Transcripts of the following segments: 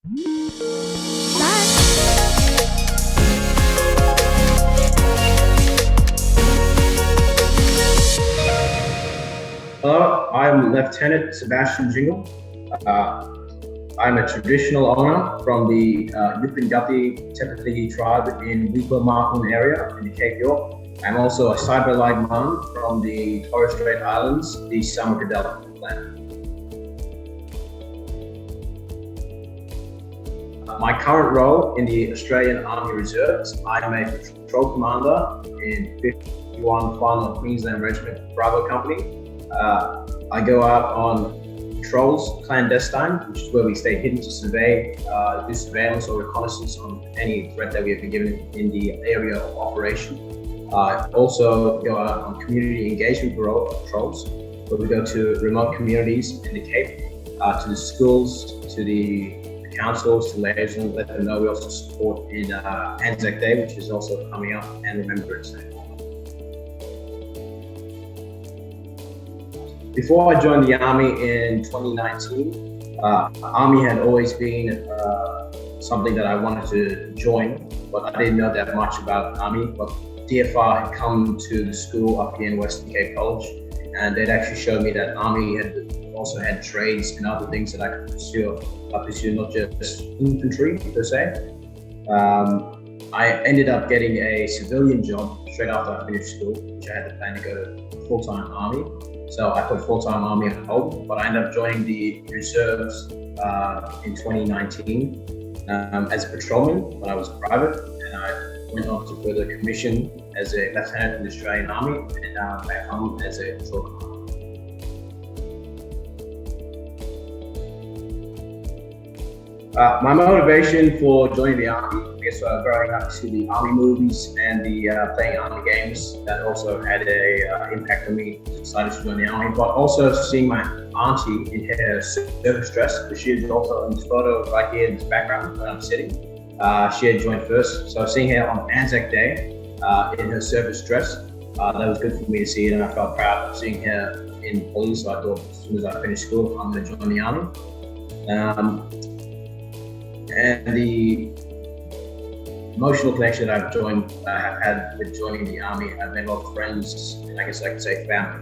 Hello, I'm Lieutenant Sebastian Jingle. I'm a traditional owner from the Yupangathi and Teppethiggi tribe in Weipa Mapoon area in the Cape York. I'm also a cyber man from the Torres Strait Islands, the Summer Development Plan. My current role in the Australian Army Reserves, I'm a patrol commander in 51 Far North Queensland Regiment Bravo Company. I go out on patrols clandestine, which is where we stay hidden to survey, do surveillance or reconnaissance on any threat that we have been given in the area of operation. I also go out on community engagement patrols, where we go to remote communities in the Cape, to the schools, to the councils, to liaisons, let them know we also support in Anzac Day, which is also coming up, and Remembrance Day. Before I joined the Army in 2019, Army had always been something that I wanted to join, but I didn't know that much about Army. But DFR had come to the school up here in Western Cape College, and they'd actually showed me that Army also had trades and other things that I could pursue. Not just infantry per se. I ended up getting a civilian job straight after I finished school, which I had the plan to go to full-time Army. So I put full-time Army on hold, but I ended up joining the reserves in 2019 as a patrolman when I was private, and I went on to further commission as a lieutenant in the Australian Army, and now I'm back home as a patrol commander. My motivation for joining the Army, I guess growing up to the Army movies and the playing Army games, that also had a impact on me. Decided to join the Army, but also seeing my auntie in her service dress, because she is also in this photo right here in this background where I'm sitting. She had joined first, so seeing her on Anzac Day in her service dress, that was good for me to see it, and I felt proud of seeing her in police. So I thought as soon as I finished school, I'm going to join the Army. And the emotional connection that I've had with joining the Army, I've made a lot of friends, and I guess I could say family.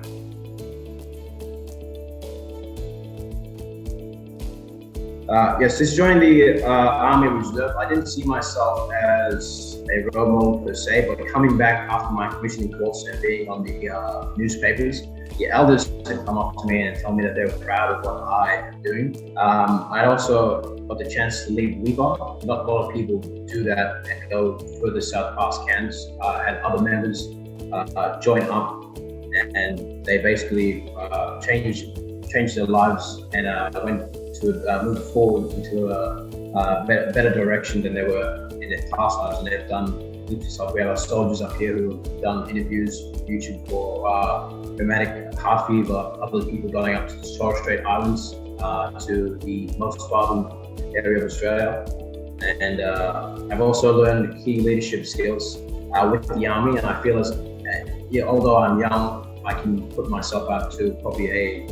Yes, since joining the Army Reserve, I didn't see myself as a role model per se, but coming back after my commissioning course and being on the newspapers, the elders had come up to me and told me that they were proud of what I am doing. I also got the chance to leave Weipa. Not a lot of people do that and go further south past Cairns. I had other members join up, and they basically changed their lives and went to move forward into a better direction than they were in their past lives. And they've done stuff. We have our soldiers up here who have done interviews on YouTube for rheumatic heart fever, other people going up to the Torres Strait Islands, to the most southern area of Australia. And I've also learned key leadership skills with the Army, and I feel as, although I'm young, I can put myself out to probably a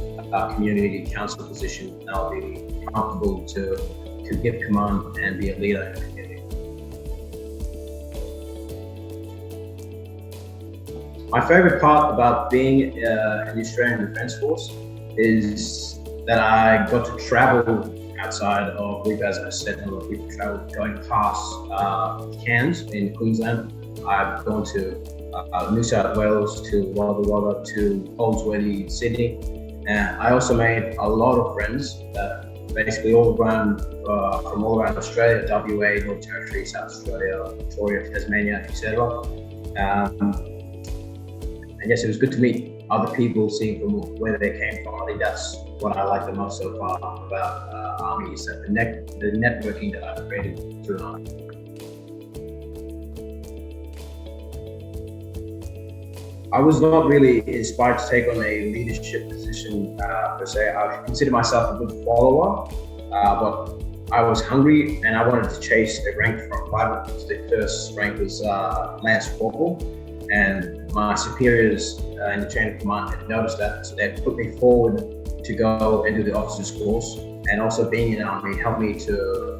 community council position, and I'll be comfortable to give command and be a leader in the community. My favorite part about being in the Australian Defence Force is that I got to travel outside of Weipa. As I said, a lot of people travel going past Cairns in Queensland. I've gone to New South Wales, to Wagga Wagga, to Holsworthy, Sydney. And I also made a lot of friends basically all around, from all around Australia, WA, Northern Territory, South Australia, Victoria, Tasmania, etc. And yes, it was good to meet other people, seeing from where they came from. I think that's what I like the most so far about Army, is that the networking that I've created through Army. I was not really inspired to take on a leadership position per se. I consider myself a good follower, but I was hungry and I wanted to chase a rank from private. The first rank was Lance Corporal, and my superiors in the chain of command had noticed that, so they put me forward to go and do the officers course. and also being in the Army helped me to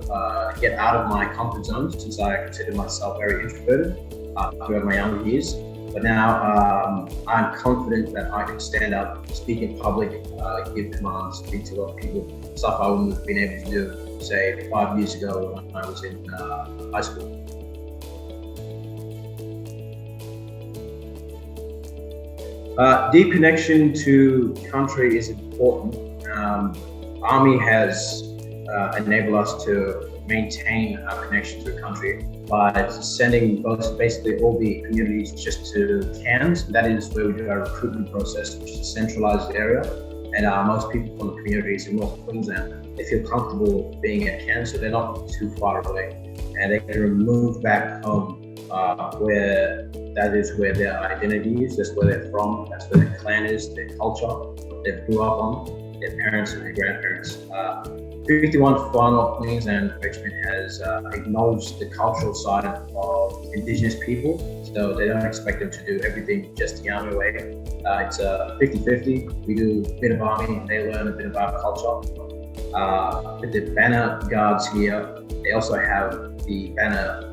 get out of my comfort zone, since I considered myself very introverted throughout my younger years. But now I'm confident that I can stand up, speak in public, give commands, speak to a lot of people, stuff I wouldn't have been able to do, say, 5 years ago when I was in high school. Deep connection to country is important. Army has enabled us to maintain our connection to the country by sending basically all the communities just to Cairns. That is where we do our recruitment process, which is a centralised area. And most people from the communities in North Queensland, they feel comfortable being at Cairns, so they're not too far away. And they can move back home where that is where their identity is, that's where they're from, that's where their clan is, their culture, what they grew up on, their parents and their grandparents. 51 Far North Queensland Regiment has acknowledged the cultural side of Indigenous people, so they don't expect them to do everything just the Army way. It's 50-50. We do a bit of Army and they learn a bit of our culture. With the banner guards here, they also have the banner.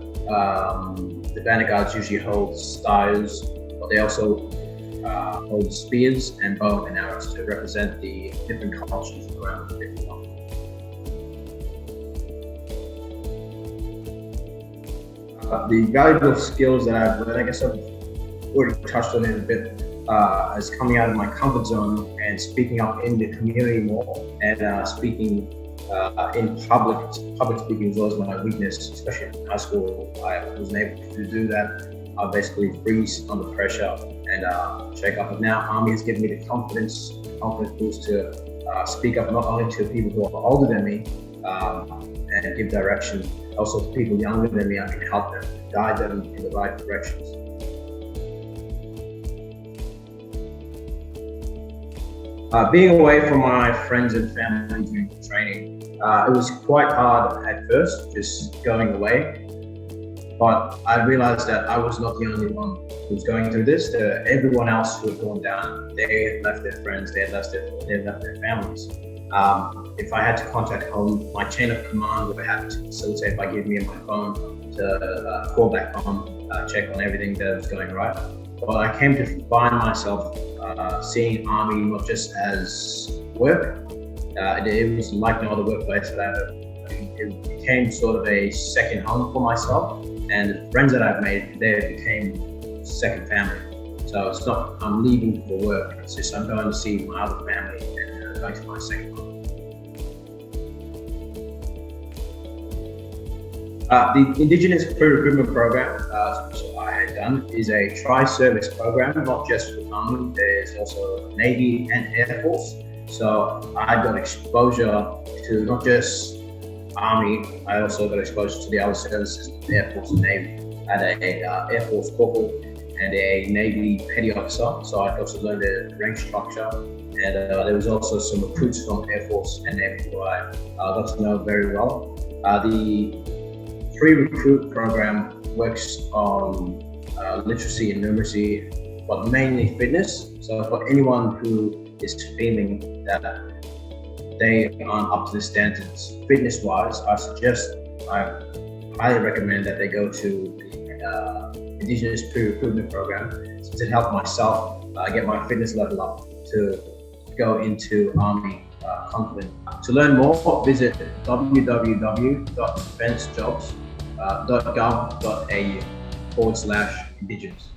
The banner guards usually hold stars, but they also hold spears and bow and arrows to represent the different cultures around the 51. The valuable skills that I've learned, I guess I've already touched on it a bit, as coming out of my comfort zone and speaking up in the community more, and speaking in public speaking as well as my weakness, especially in high school. I wasn't able to do that. I basically freeze under pressure and check up. But now Army has given me the confidence boost to speak up not only to people who are older than me and give direction, also to people younger than me. I can help them, guide them in the right directions. Being away from my friends and family during training, it was quite hard at first, just going away. But I realized that I was not the only one who was going through this. Everyone else who had gone down, they had left their friends, they had left their families. If I had to contact home, my chain of command would have to facilitate by giving me my phone to call back home, check on everything that was going right. But I came to find myself seeing Army not just as work. It was like no other workplace that I had. It became sort of a second home for myself, and the friends that I've made there became second family. So it's not I'm leaving for work, it's just I'm going to see my other family and going to my second home. The Indigenous Pre Recruitment program, which I had done, is a tri-service program, not just for Army. There's also Navy and Air Force. So I got exposure to not just Army, I also got exposure to the other services, Air Force and Navy. I had a Air Force corporal and a Navy petty officer, so I also learned the rank structure. And there was also some recruits from Air Force and Navy who I got to know very well. The Pre Recruit program works on literacy and numeracy, but mainly fitness. So for anyone who is feeling that they aren't up to the standards fitness-wise, I highly recommend that they go to the Indigenous Pre Recruitment program, since it helped myself get my fitness level up to go into Army confident. To learn more, visit www.defencejobs.gov.au/Indigenous.